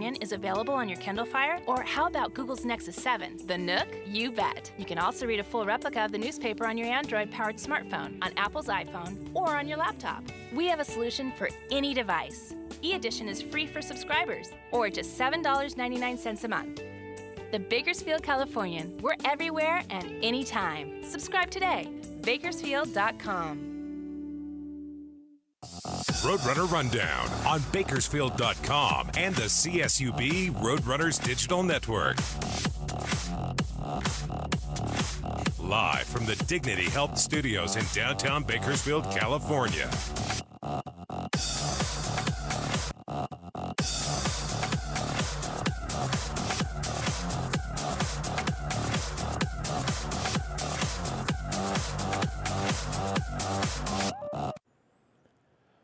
is available on your Kindle Fire? Or how about Google's Nexus 7? The Nook? You bet. You can also read a full replica of the newspaper on your Android-powered smartphone, on Apple's iPhone, or on your laptop. We have a solution for any device. E-Edition is free for subscribers, or just $7.99 a month. The Bakersfield Californian. We're everywhere and anytime. Subscribe today. Bakersfield.com. Roadrunner Rundown on Bakersfield.com and the CSUB Roadrunners Digital Network. Live from the Dignity Health Studios in downtown Bakersfield, California.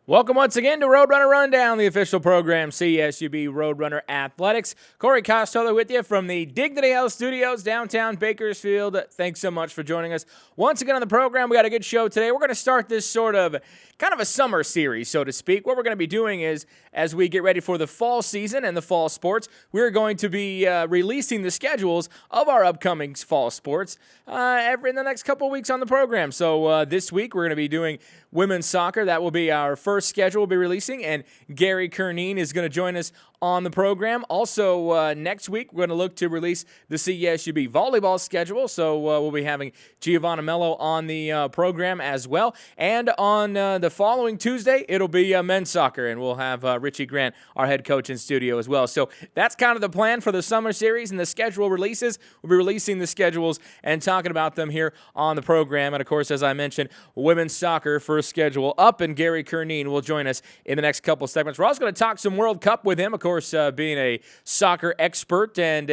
Welcome once again to Roadrunner Rundown, the official program, CSUB Roadrunner Athletics. Corey Costello with you from the Dignity Health Studios, downtown Bakersfield. Thanks so much for joining us. Once again on the program, we got a good show today. We're going to start this sort of kind of a summer series, so to speak. What we're going to be doing is, as we get ready for the fall season and the fall sports, we're going to be releasing the schedules of our upcoming fall sports in the next couple of weeks on the program. So this week, we're going to be doing women's soccer. That will be our first schedule we'll be releasing, and Gary Curneen is going to join us on the program. Also, next week, we're going to look to release the CSUB volleyball schedule, so we'll be having Giovanna Mello on the program as well. And on the following Tuesday, it'll be men's soccer, and we'll have Richie Grant, our head coach, in studio as well. So that's kind of the plan for the summer series and the schedule releases. We'll be releasing the schedules and talking about them here on the program. And, of course, as I mentioned, women's soccer first schedule up, and Gary Curneen will join us in the next couple segments. We're also going to talk some World Cup with him, of course, being a soccer expert and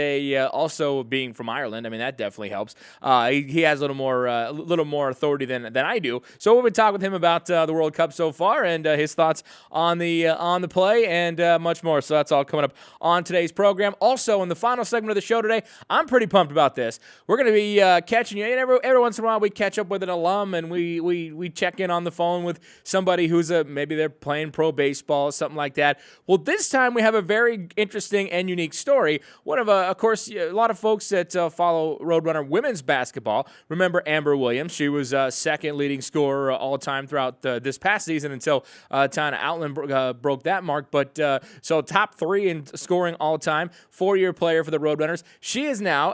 also being from Ireland. I mean, that definitely helps. He has a little more authority than I do. So we'll be talking with him about the World Cup so far and his thoughts on the play and much more. So that's all coming up on today's program. Also, in the final segment of the show today, I'm pretty pumped about this. We're going to be catching you. Every once in a while, we catch up with an alum and we check in on the phone with somebody who's maybe they're playing pro baseball, something like that. Well, this time we have a very interesting and unique story. One of course, a lot of folks that follow Roadrunner women's basketball remember Amber Williams. She was second leading scorer all time throughout this past season until Tana Outland broke that mark. But so top three in scoring all time, 4-year player for the Roadrunners. She is now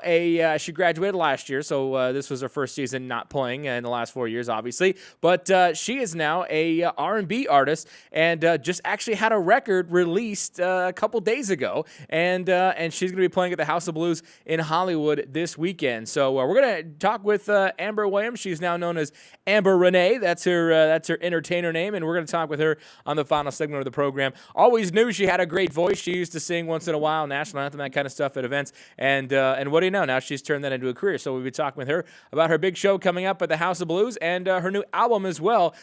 she graduated last year, so this was her first season not playing in the last 4 years, obviously. But she is now a R&B artist and just actually had a record released a couple days ago, and she's going to be playing at the House of Blues in Hollywood this weekend. So we're going to talk with Amber Williams. She's now known as Amber Renee. That's her entertainer name, and we're going to talk with her on the final segment of the program. Always knew she had a great voice. She used to sing once in a while, national anthem, that kind of stuff at events, and what do you know? Now she's turned that into a career. So we'll be talking with her about her big show coming up at the House of Blues and her new album as well,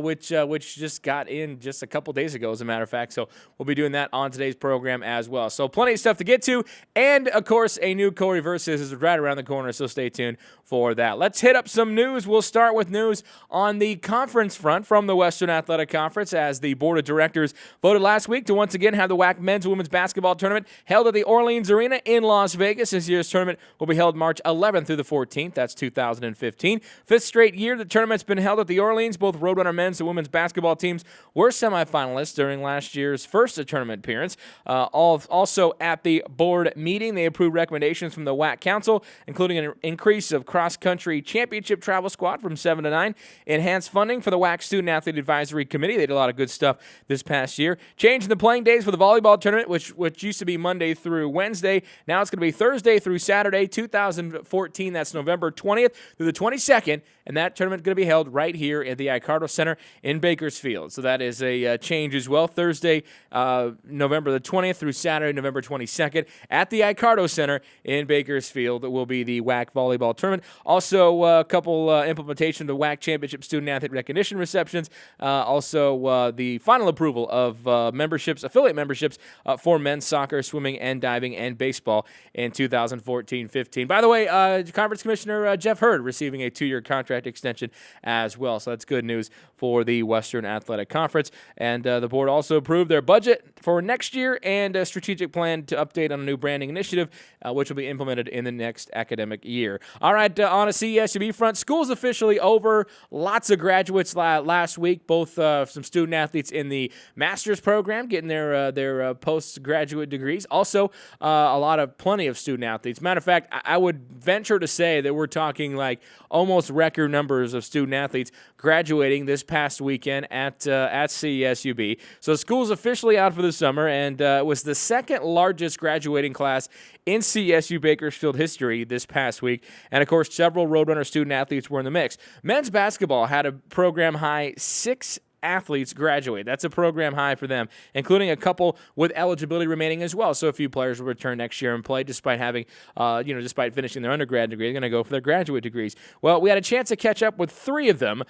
which just got in just a couple days ago, as a matter of fact. So we'll be doing that on today's program as well. So plenty of stuff to get to, and of course a new Corey Versus is right around the corner, so stay tuned for that. Let's hit up some news. We'll start with news on the conference front from the Western Athletic Conference, as the board of directors voted last week to once again have the WAC men's and women's basketball tournament held at the Orleans Arena in Las Vegas. This year's tournament will be held March 11th through the 14th. That's 2015. Fifth straight year the tournament's been held at the Orleans. Both Roadrunner men's and women's basketball teams were semifinalists during last year's first tournament appearance. Also at the board meeting, they approved recommendations from the WAC Council, including an increase of cross-country championship travel squad from 7 to 9, enhanced funding for the WAC Student Athlete Advisory Committee. They did a lot of good stuff this past year. Changing the playing days for the volleyball tournament, which used to be Monday through Wednesday. Now it's going to be Thursday through Saturday, 2014. That's November 20th through the 22nd, and that tournament is going to be held right here at the Icardo Center in Bakersfield. So that is a change as well. Thursday, November the 20th through Saturday, November 22nd at the Icardo Center in Bakersfield will be the WAC volleyball tournament. Also, a couple implementation of the WAC Championship Student Athlete Recognition receptions. Also, the final approval of affiliate memberships for men's soccer, swimming, and diving, and baseball in 2014-15. By the way, Conference Commissioner Jeff Hurd receiving a 2-year contract extension as well. So that's good news for the Western Athletic Conference. And the board also approved their budget for next year. year and a strategic plan to update on a new branding initiative, which will be implemented in the next academic year. All right, on a CSUB front, school's officially over. Lots of graduates last week, both some student athletes in the master's program getting their postgraduate degrees. Also, plenty of student athletes. Matter of fact, I would venture to say that we're talking like almost record numbers of student athletes graduating this past weekend at CSUB. So school's officially out for the summer, and it was the second largest graduating class in CSU Bakersfield history this past week. And, of course, several Roadrunner student athletes were in the mix. Men's basketball had a program high 6 athletes graduate. That's a program high for them, including a couple with eligibility remaining as well. So a few players will return next year and play despite having, despite finishing their undergrad degree. They're going to go for their graduate degrees. Well, we had a chance to catch up with 3 of them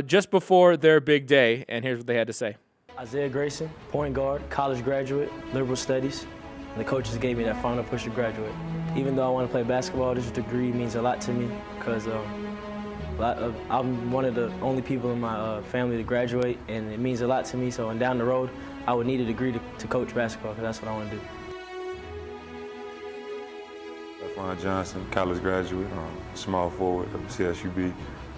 just before their big day, and here's what they had to say. Isaiah Grayson, point guard, college graduate, liberal studies. And the coaches gave me that final push to graduate. Even though I want to play basketball, this degree means a lot to me because I'm one of the only people in my family to graduate, and it means a lot to me. So, and down the road, I would need a degree to coach basketball because that's what I want to do. Stephon Johnson, college graduate, small forward at CSUB.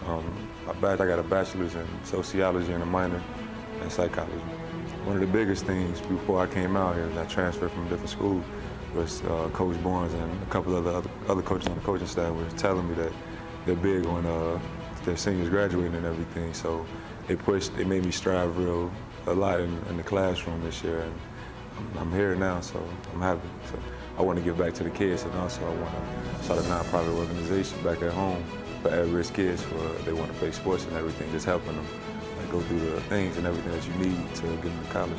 I got a bachelor's in sociology and a minor in psychology. One of the biggest things before I came out here, I transferred from a different school, was Coach Barnes and a couple of other coaches on the coaching staff were telling me that they're big on their seniors graduating and everything. So they made me strive a lot in the classroom this year, and I'm here now, so I'm happy. So I want to give back to the kids, and also I want to start a nonprofit organization back at home for at-risk kids they want to play sports and everything, just helping them go through the things and everything that you need to get them to college.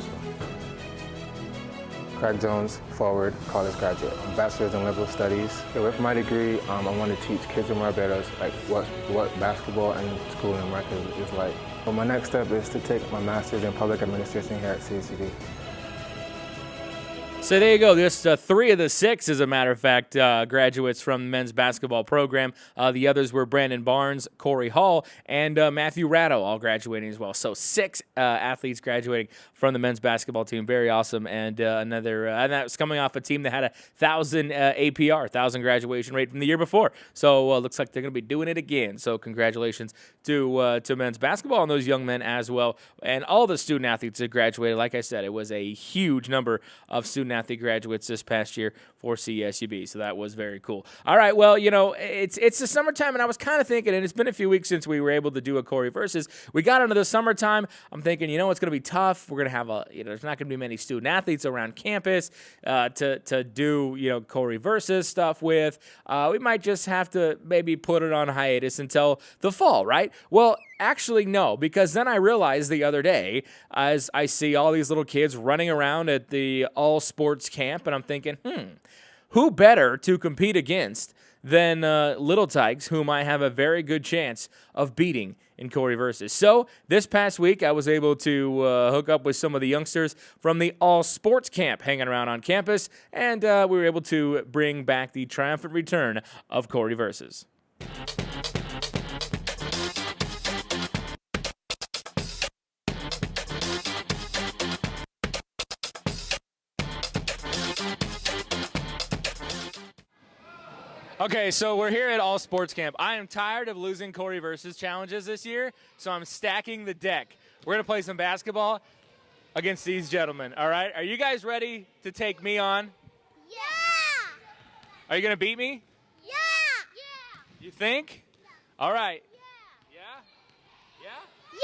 Craig Jones, forward, college graduate, bachelor's in liberal studies. With my degree, I want to teach kids in Barbados like what basketball and school in America is like. But my next step is to take my master's in public administration here at CSUB. So there you go. Just 3 of the 6, as a matter of fact, graduates from the men's basketball program. The others were Brandon Barnes, Corey Hall, and Matthew Ratto, all graduating as well. So 6 athletes graduating from the men's basketball team. Very awesome. And and that was coming off a team that had 1,000 APR, 1,000 graduation rate from the year before. So looks like they're going to be doing it again. So congratulations to men's basketball and those young men as well. And all the student athletes that graduated. Like I said, it was a huge number of student athlete graduates this past year for CSUB, so that was very cool. All right, well, it's the summertime, and I was kind of thinking, and it's been a few weeks since we were able to do a Corey Versus. We got into the summertime. I'm thinking, it's going to be tough. We're going to have there's not going to be many student athletes around campus to do, Corey Versus stuff with. We might just have to maybe put it on hiatus until the fall, right? Well, actually, no, because then I realized the other day, as I see all these little kids running around at the All Sports Camp, and I'm thinking, who better to compete against than little tikes, whom I have a very good chance of beating in Corey Versus. So this past week, I was able to hook up with some of the youngsters from the All Sports Camp hanging around on campus, and we were able to bring back the triumphant return of Corey Versus. Okay, so we're here at All Sports Camp. I am tired of losing Corey Versus challenges this year, so I'm stacking the deck. We're going to play some basketball against these gentlemen, all right? Are you guys ready to take me on? Yeah! Are you going to beat me? Yeah! Yeah! You think? Yeah. All right. Yeah! Yeah? Yeah?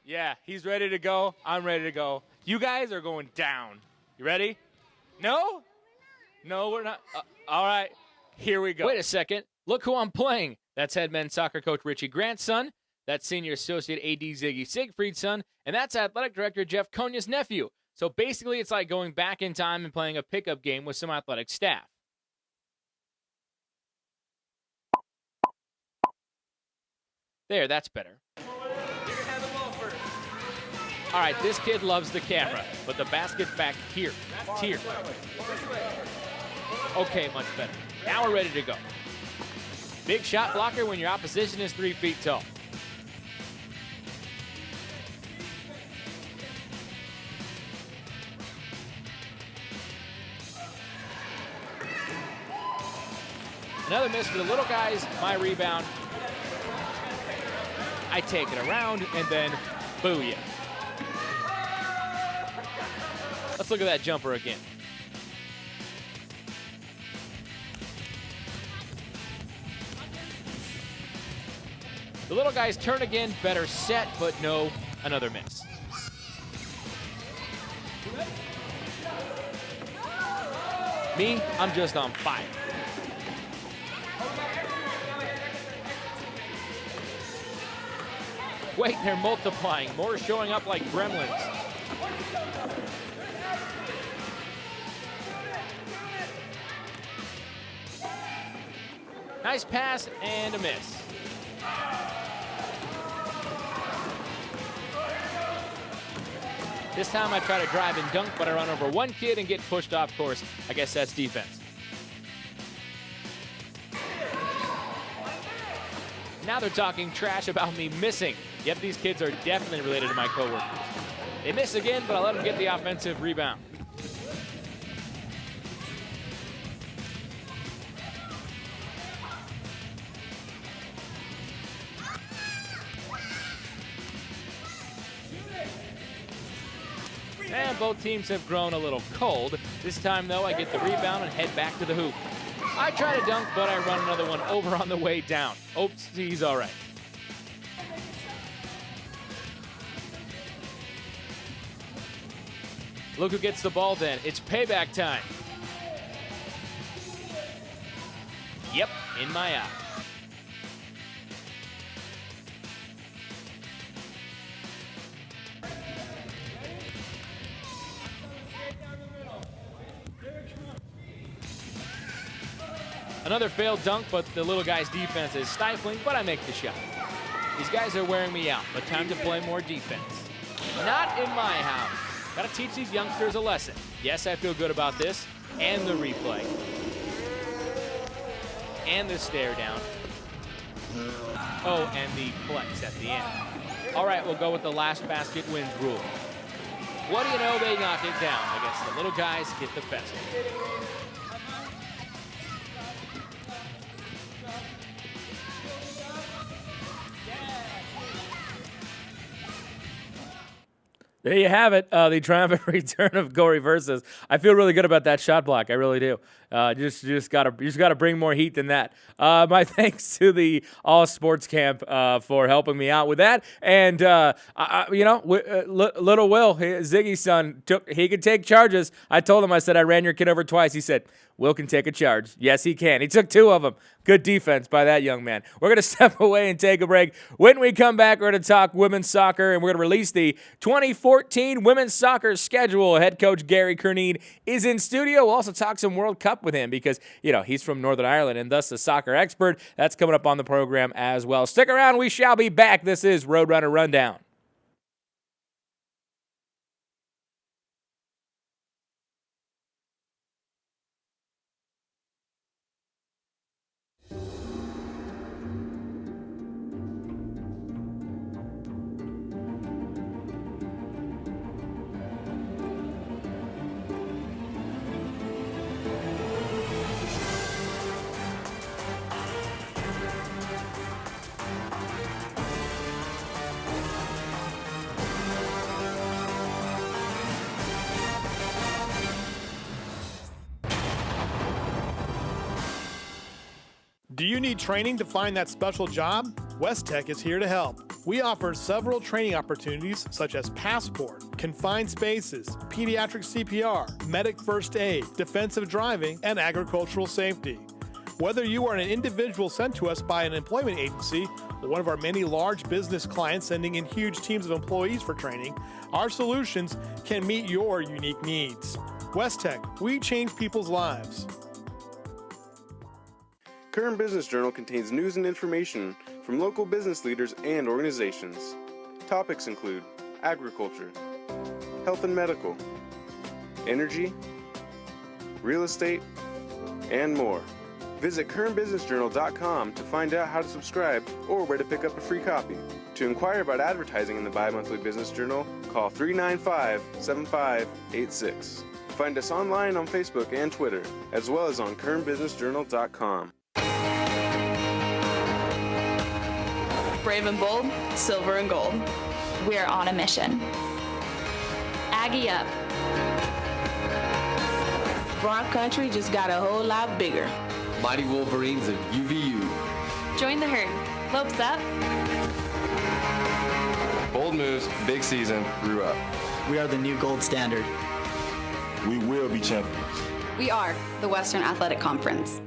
Yeah! Yeah, he's ready to go. I'm ready to go. You guys are going down. You ready? No? No, we're not. All right. Here we go. Wait a second. Look who I'm playing. That's head men's soccer coach Richie Grant's son. That's senior associate AD Ziggy Siegfried's son. And that's athletic director Jeff Konya's nephew. So basically, it's like going back in time and playing a pickup game with some athletic staff. There, that's better. You can have the ball first. All right, this kid loves the camera, but the basket's back here. It's here. Okay, much better. Now we're ready to go. Big shot blocker when your opposition is 3 feet tall. Another miss for the little guys. My rebound. I take it around and then booyah. Let's look at that jumper again. The little guys turn again, better set, but no, another miss. Me, I'm just on fire. Wait, they're multiplying. More showing up like gremlins. Nice pass and a miss. This time I try to drive and dunk, but I run over one kid and get pushed off course. I guess that's defense. Now they're talking trash about me missing. Yep, these kids are definitely related to my coworkers. They miss again, but I let them get the offensive rebound. And both teams have grown a little cold. This time, though, I get the rebound and head back to the hoop. I try to dunk, but I run another one over on the way down. Oops, he's all right. Look who gets the ball then. It's payback time. Yep, in my eye. Another failed dunk, but the little guy's defense is stifling, but I make the shot. These guys are wearing me out, but time to play more defense. Not in my house. Gotta teach these youngsters a lesson. Yes, I feel good about this, and the replay. And the stare down. Oh, and the flex at the end. All right, we'll go with the last basket wins rule. What do you know, they knock it down. I guess the little guys get the best. There you have it, the triumphant return of Corey Versus. I feel really good about that shot block. I really do. Just gotta bring more heat than that. My thanks to the All Sports Camp for helping me out with that. And little Will, Ziggy's son, he could take charges. I told him, I said, I ran your kid over twice. He said, Will can take a charge. Yes, he can. He took 2 of them. Good defense by that young man. We're going to step away and take a break. When we come back, we're going to talk women's soccer, and we're going to release the 2014 women's soccer schedule. Head coach Gary Curneen is in studio. We'll also talk some World Cup with him because, he's from Northern Ireland and thus a soccer expert. That's coming up on the program as well. Stick around. We shall be back. This is Roadrunner Rundown. Do you need training to find that special job? West Tech is here to help. We offer several training opportunities such as Passport, Confined Spaces, Pediatric CPR, Medic First Aid, Defensive Driving, and Agricultural Safety. Whether you are an individual sent to us by an employment agency or one of our many large business clients sending in huge teams of employees for training, our solutions can meet your unique needs. West Tech, we change people's lives. Current Business Journal contains news and information from local business leaders and organizations. Topics include agriculture, health and medical, energy, real estate, and more. Visit currentbusinessjournal.com to find out how to subscribe or where to pick up a free copy. To inquire about advertising in the bi-monthly Business Journal, call 395-7586. Find us online on Facebook and Twitter, as well as on currentbusinessjournal.com. Brave and bold, silver and gold. We're on a mission. Aggie up. Bronx Country just got a whole lot bigger. Mighty Wolverines of UVU. Join the herd. Lopes up. Bold moves, big season, grew up. We are the new gold standard. We will be champions. We are the Western Athletic Conference.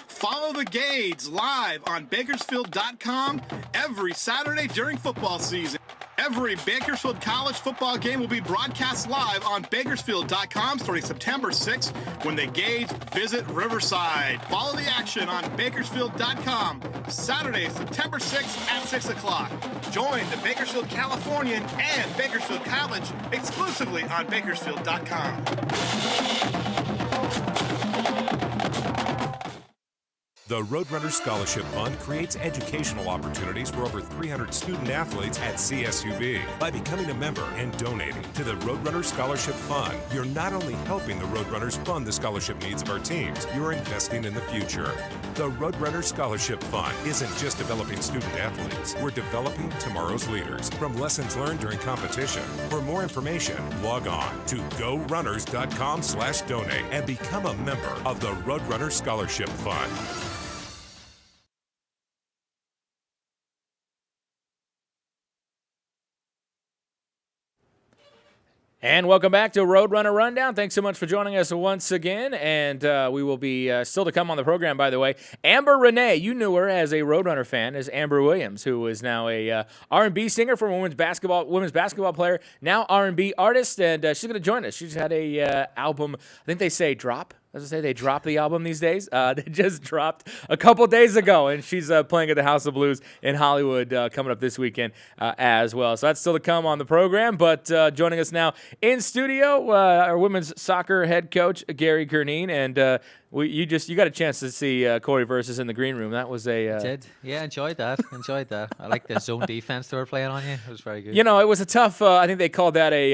Follow the Gades live on Bakersfield.com every Saturday during football season. Every Bakersfield College football game will be broadcast live on Bakersfield.com starting September 6th when the Gades visit Riverside. Follow the action on Bakersfield.com Saturday, September 6th at 6 o'clock. Join the Bakersfield Californian and Bakersfield College exclusively on Bakersfield.com. The Roadrunner Scholarship Fund creates educational opportunities for over 300 student athletes at CSUB. By becoming a member and donating to the Roadrunner Scholarship Fund, you're not only helping the Roadrunners fund the scholarship needs of our teams, you're investing in the future. The Roadrunner Scholarship Fund isn't just developing student athletes. We're developing tomorrow's leaders from lessons learned during competition. For more information, log on to gorunners.com/donate and become a member of the Roadrunner Scholarship Fund. And welcome back to Roadrunner Rundown. Thanks so much for joining us once again. And we will be still to come on the program, by the way. Amber Renee, you knew her as a Roadrunner fan, as Amber Williams, who is now a R&B singer for women's basketball player, now R&B artist, and she's going to join us. She's had a album, I think they say drop. As I say, they drop the album these days. They just dropped a couple days ago, and she's playing at the House of Blues in Hollywood coming up this weekend as well. So that's still to come on the program. But joining us now in studio, our women's soccer head coach, Gary Curneen, and you got a chance to see Corey versus in the green room. That was a did. Yeah, enjoyed that. I like the zone defense they were playing on you. It was very good. You know, it was a tough. I think they called that a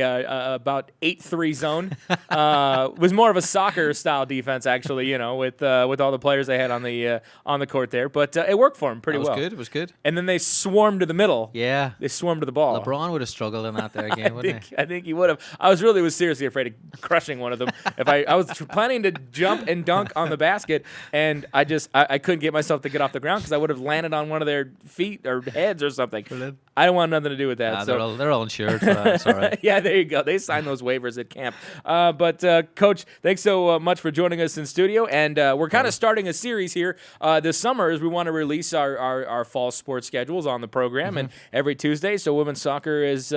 about 8-3 zone. It was more of a soccer style defense, actually. You know, with all the players they had on the court there, but it worked for them pretty well. It was good. And then they swarmed to the middle. Yeah, they swarmed to the ball. LeBron would have struggled in that there game, wouldn't he? I think he would have. I was seriously afraid of crushing one of them. If I was planning to jump and dunk on the basket, and I couldn't get myself to get off the ground because I would have landed on one of their feet or heads or something. Brilliant. I don't want nothing to do with that. So they're all insured for that. It's all right. Yeah, there you go. They signed those waivers at camp. But Coach, thanks so much for joining us in studio. And we're kind of starting a series here this summer as we want to release our fall sports schedules on the program and every Tuesday. So women's soccer is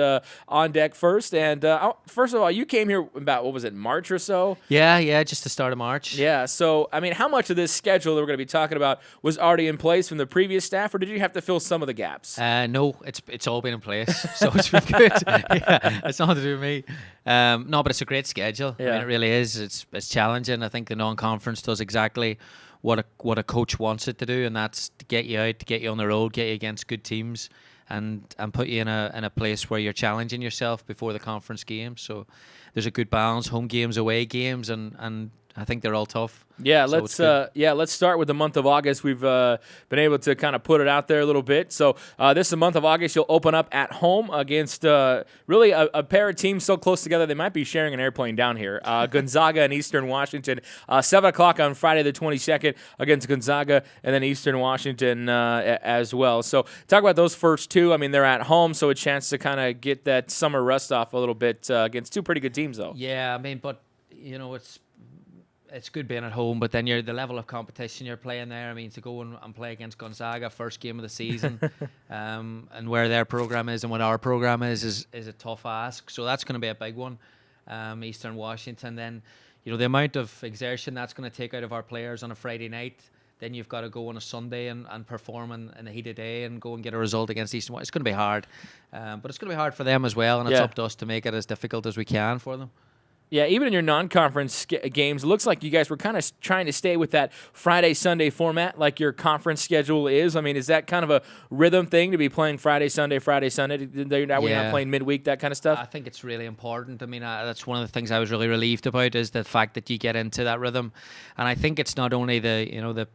on deck first. And first of all, you came here about, what was it, March or so? Yeah, just the start of March. Yeah. So, I mean, how much of this schedule that we're going to be talking about was already in place from the previous staff, or did you have to fill some of the gaps? No, it's all been in place, so it's been good. Yeah, it's nothing to do with me. No, but it's a great schedule. Yeah. I mean, it really is. It's challenging. I think the non-conference does exactly what a coach wants it to do, and that's to get you out, to get you on the road, get you against good teams, and put you in a place where you're challenging yourself before the conference games. So there's a good balance, home games, away games, and I think they're all tough. Yeah, so let's start with the month of August. We've been able to kind of put it out there a little bit. So this is the month of August. You'll open up at home against really a pair of teams so close together they might be sharing an airplane down here. Gonzaga and Eastern Washington. 7 o'clock on Friday the 22nd against Gonzaga, and then Eastern Washington as well. So talk about those first two. I mean, they're at home, so a chance to kind of get that summer rust off a little bit against two pretty good teams, though. Yeah, I mean, but you know, it's good being at home, but then the level of competition you're playing there. I mean, to go and play against Gonzaga, first game of the season, and where their program is and what our program is a tough ask. So that's going to be a big one. Eastern Washington, then, you know, the amount of exertion that's going to take out of our players on a Friday night. Then you've got to go on a Sunday and perform in the heat of day and go and get a result against Eastern Washington. It's going to be hard, but it's going to be hard for them as well, and it's up to us to make it as difficult as we can for them. Yeah, even in your non-conference games, it looks like you guys were kind of trying to stay with that Friday-Sunday format like your conference schedule is. I mean, is that kind of a rhythm thing to be playing Friday-Sunday? We're not playing midweek, that kind of stuff? I think it's really important. I mean, that's one of the things I was really relieved about is the fact that you get into that rhythm. And I think it's not only the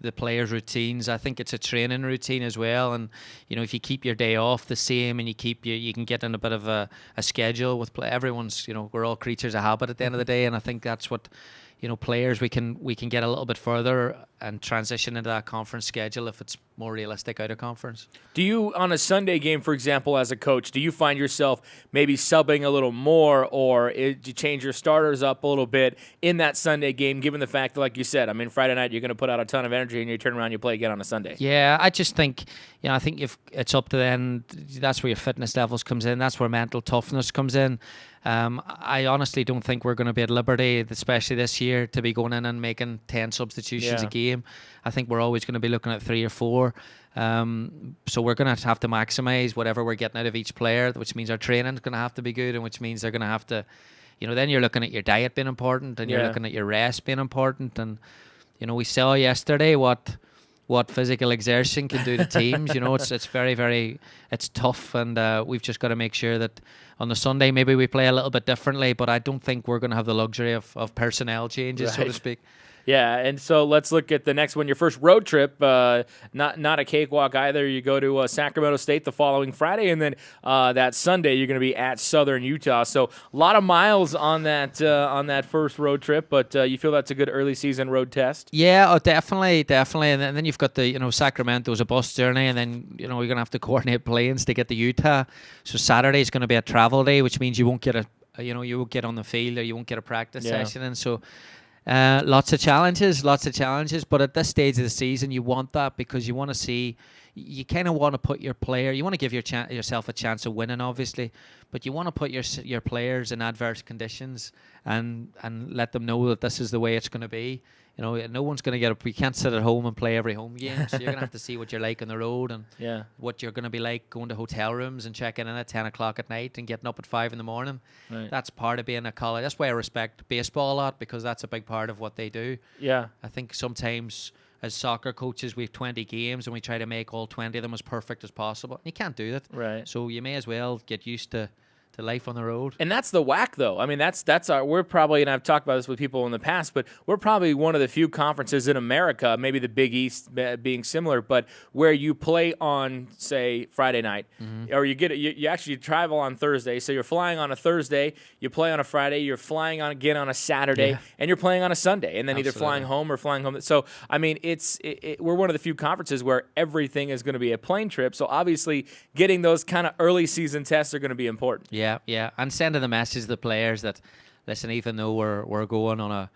the players' routines. I think it's a training routine as well. And if you keep your day off the same, and you can get in a bit of a schedule with everyone's. We're all creatures of habit at the end of the day, and I think that's what. Players, we can get a little bit further and transition into that conference schedule if it's more realistic out of conference. Do you, on a Sunday game, for example, as a coach, do you find yourself maybe subbing a little more, or do you change your starters up a little bit in that Sunday game, given the fact that, like you said, Friday night you're going to put out a ton of energy and you turn around and you play again on a Sunday? Yeah, I just think, I think if it's up to then, that's where your fitness levels comes in. That's where mental toughness comes in. I honestly don't think we're going to be at liberty, especially this year, to be going in and making 10 substitutions a game. I think we're always going to be looking at 3 or 4. So we're going to have to maximise whatever we're getting out of each player, which means our training's going to have to be good, and which means they're going to have to, then you're looking at your diet being important, and you're looking at your rest being important. And, we saw yesterday what physical exertion can do to teams. It's very, very, it's tough, and we've just got to make sure that on the Sunday maybe we play a little bit differently, but I don't think we're going to have the luxury of personnel changes, so to speak. Yeah, and so let's look at the next one. Your first road trip, not a cakewalk either. You go to Sacramento State the following Friday, and then that Sunday you're going to be at Southern Utah. So a lot of miles on that first road trip, but you feel that's a good early season road test? Yeah, definitely. And then you've got the Sacramento's a bus journey, and then you're going to have to coordinate planes to get to Utah. So Saturday is going to be a travel day, which means you won't get you won't get on the field, or you won't get a practice session, and so. Lots of challenges, but at this stage of the season, you want that, because you want to see, you kind of want to put your player, you want to give yourself a chance of winning, obviously, but you want to put your players in adverse conditions and let them know that this is the way it's going to be. No one's going to get up. You can't sit at home and play every home game, so you're going to have to see what you're like on the road, and what you're going to be like going to hotel rooms and checking in at 10 o'clock at night and getting up at 5 in the morning. Right. That's part of being a college. That's why I respect baseball a lot, because that's a big part of what they do. Yeah. I think sometimes as soccer coaches, we have 20 games and we try to make all 20 of them as perfect as possible. You can't do that. Right. So you may as well get used to life on the road. And that's the whack, though. That's our, we're probably, and I've talked about this with people in the past, but we're probably one of the few conferences in America, maybe the Big East being similar, but where you play on, say, Friday night, or you actually travel on Thursday. So you're flying on a Thursday, you play on a Friday, you're flying on again on a Saturday, and you're playing on a Sunday, and then either flying home or flying home. So we're one of the few conferences where everything is going to be a plane trip. So obviously, getting those kind of early season tests are going to be important. Yeah, and sending the message to the players that, listen, even though we're going on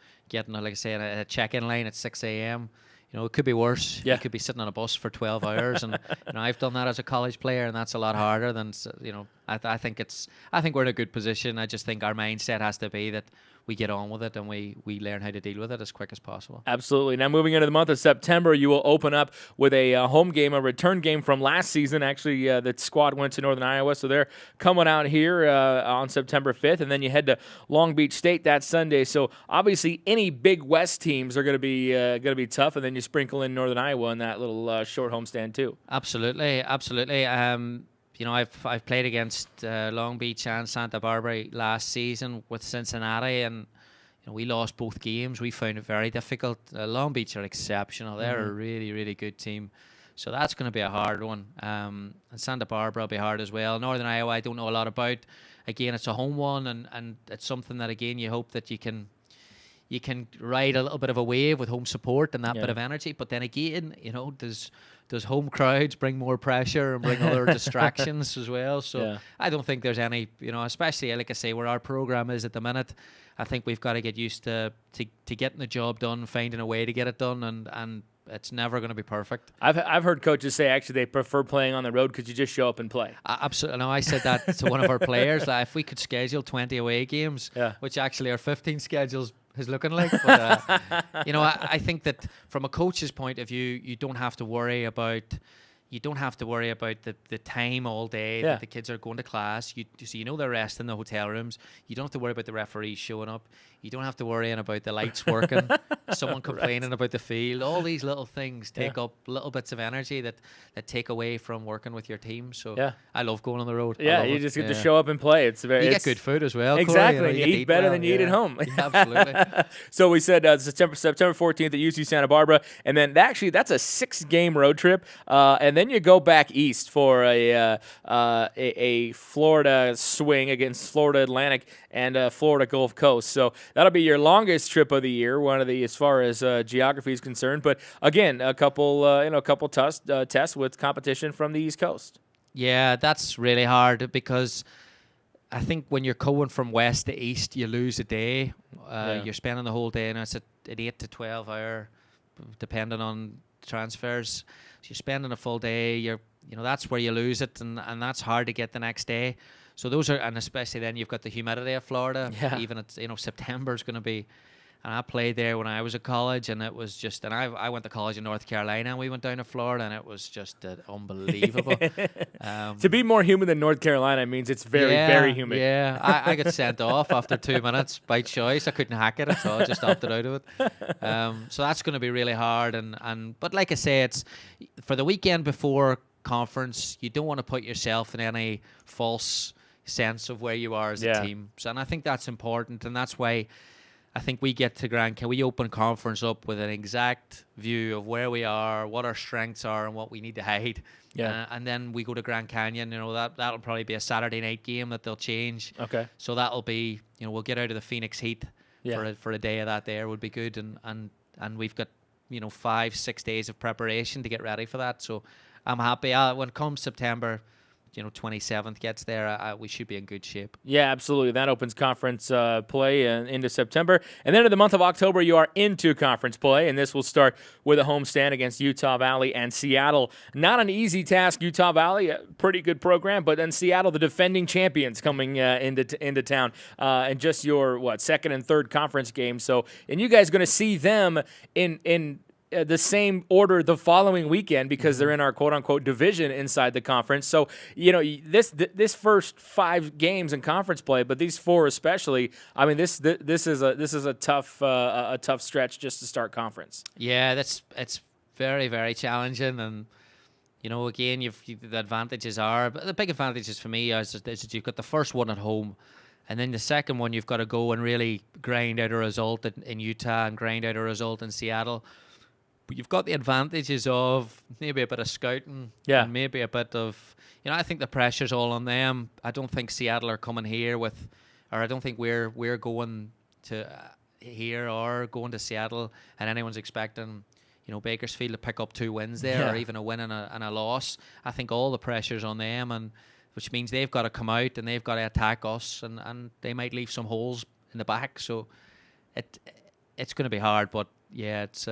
like I say, a check-in line at 6 a.m., it could be worse. You could be sitting on a bus for 12 hours, and I've done that as a college player, and that's a lot harder than I think we're in a good position. I just think our mindset has to be that we get on with it and we learn how to deal with it as quick as possible. Absolutely. Now, moving into the month of September, you will open up with a home game, a return game from last season. Actually, the squad went to Northern Iowa, so they're coming out here on September 5th, and then you head to Long Beach State that Sunday. So obviously, any Big West teams are going to be tough, and then you sprinkle in Northern Iowa in that little short homestand too. Absolutely. I've played against Long Beach and Santa Barbara last season with Cincinnati, and we lost both games. We found it very difficult. Long Beach are exceptional. They're a really, really good team. So that's going to be a hard one. And Santa Barbara will be hard as well. Northern Iowa, I don't know a lot about. Again, it's a home one, and it's something that, again, you hope that you can ride a little bit of a wave with home support and that bit of energy. But then again, does home crowds bring more pressure and bring other distractions as well? So I don't think there's any, especially, like I say, where our program is at the minute, I think we've got to get used to getting the job done, finding a way to get it done, and it's never going to be perfect. I've heard coaches say actually they prefer playing on the road because you just show up and play. Absolutely. No, I said that to one of our players. That if we could schedule 20 away games, which actually our 15 schedules is looking like. But, I think that from a coach's point of view, you don't have to worry about, you don't have to worry about the time all day that the kids are going to class. So you know they're resting in the hotel rooms. You don't have to worry about the referees showing up. You don't have to worry about the lights working, someone complaining about the field. All these little things take up little bits of energy that take away from working with your team. So I love going on the road. Yeah, you just get to show up and play. It's very. You get good food as well. Exactly, Corey, you eat better than you eat at home. Yeah, absolutely. So we said September 14th at UC Santa Barbara, and then actually that's a 6-game road trip, and then you go back east for a Florida swing against Florida Atlantic and Florida Gulf Coast. So that'll be your longest trip of the year, one of the as far as geography is concerned. But again, a couple tests with competition from the East Coast. Yeah, that's really hard because I think when you're going from west to east, you lose a day. You're spending the whole day, and it's an 8 to 12 hour, depending on transfers. So you're spending a full day. That's where you lose it, and that's hard to get the next day. So those are, and especially then you've got the humidity of Florida. Yeah. Even it's September is going to be. And I played there when I was at college, and it was just. And I went to college in North Carolina, and we went down to Florida, and it was just unbelievable. To be more humid than North Carolina means it's very humid. Yeah, I got sent off after 2 minutes by choice. I couldn't hack it, so I just opted out of it. So that's going to be really hard. But like I say, it's for the weekend before conference. You don't want to put yourself in any false sense of where you are as a team. So, and I think that's important, and that's why. I think we get to we open conference up with an exact view of where we are, what our strengths are, and what we need to hide. Yeah. And then we go to Grand Canyon. That'll probably be a Saturday night game that they'll change. Okay. So that'll be, we'll get out of the Phoenix heat for a day of that there would be good. And we've got, 5-6 days of preparation to get ready for that. So I'm happy. When it comes September, 27th gets there, we should be in good shape. Yeah, absolutely. That opens conference play into September. And then in the month of October, you are into conference play, and this will start with a homestand against Utah Valley and Seattle. Not an easy task, Utah Valley, a pretty good program, but then Seattle, the defending champions, coming into town. And just your, second and third conference game. So, and you guys are going to see them in the same order the following weekend because they're in our quote-unquote division inside the conference. So, this first 5 games in conference play, but these 4 especially, I mean, this is a tough stretch just to start conference. Yeah, it's very, very challenging, and again, the advantages are, but the big advantages for me is that you've got the first one at home. And then the second one, you've got to go and really grind out a result in Utah and grind out a result in Seattle. But you've got the advantages of maybe a bit of scouting, and maybe a bit of, I think the pressure's all on them. I don't think Seattle are coming here or I don't think we're going to here or going to Seattle, and anyone's expecting, Bakersfield to pick up 2 wins there, or even a win and a loss. I think all the pressure's on them, and which means they've got to come out and they've got to attack us, and they might leave some holes in the back. So it's going to be hard, but it's.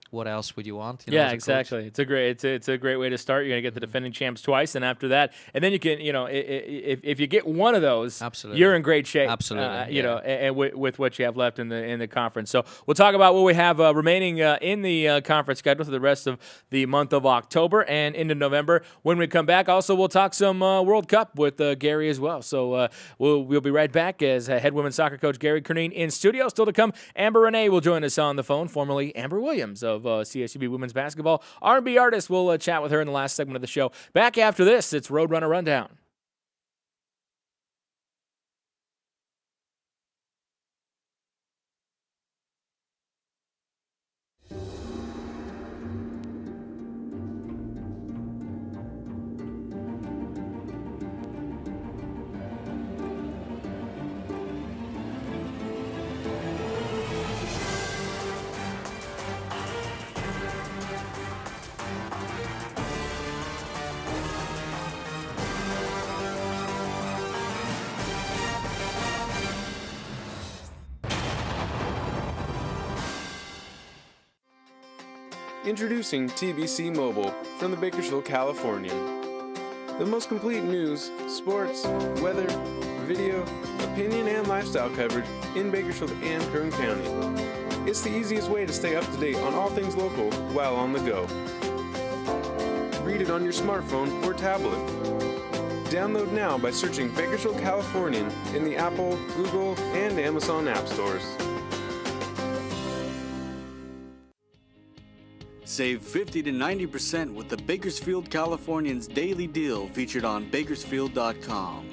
What else would you want? Exactly. It's a great way to start. You're gonna get the defending champs twice, and after that, and then you can, if you get one of those, absolutely, you're in great shape. Absolutely, and with what you have left in the conference. So we'll talk about what we have remaining in the conference schedule for the rest of the month of October and into November. When we come back, also we'll talk some World Cup with Gary as well. So we'll be right back as head women's soccer coach Gary Curneen in studio. Still to come, Amber Renee will join us on the phone, formerly Amber Williams of CSUB women's basketball. R&B artist. We'll chat with her in the last segment of the show. Back after this, it's Roadrunner Rundown. Introducing TBC Mobile from the Bakersfield, California. The most complete news, sports, weather, video, opinion, and lifestyle coverage in Bakersfield and Kern County. It's the easiest way to stay up to date on all things local while on the go. read it on your smartphone or tablet. Download now by searching Bakersfield, Californian in the Apple, Google, and Amazon app stores. Save 50 to 90% with the Bakersfield Californian's Daily Deal featured on Bakersfield.com.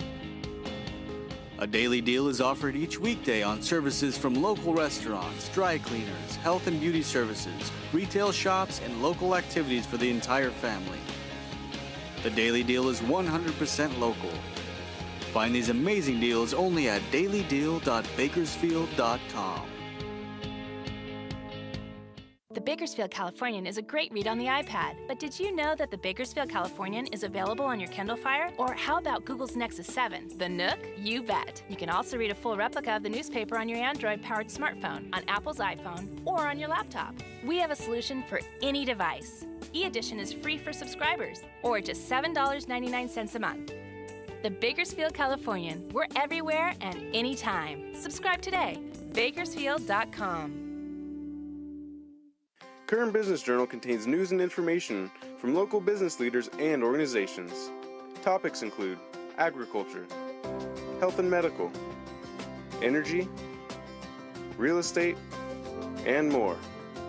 A daily deal is offered each weekday on services from local restaurants, dry cleaners, health and beauty services, retail shops, and local activities for the entire family. The daily deal is 100% local. Find these amazing deals only at dailydeal.bakersfield.com. The Bakersfield Californian is a great read on the iPad, but did you know that the Bakersfield Californian is available on your Kindle Fire? Or how about Google's Nexus 7, the Nook? You bet. You can also read a full replica of the newspaper on your Android-powered smartphone, on Apple's iPhone, or on your laptop. We have a solution for any device. E-Edition is free for subscribers, or just $7.99 a month. The Bakersfield Californian. We're everywhere and anytime. Subscribe today. Bakersfield.com. Current Business Journal contains news and information from local business leaders and organizations. Topics include agriculture, health and medical, energy, real estate, and more.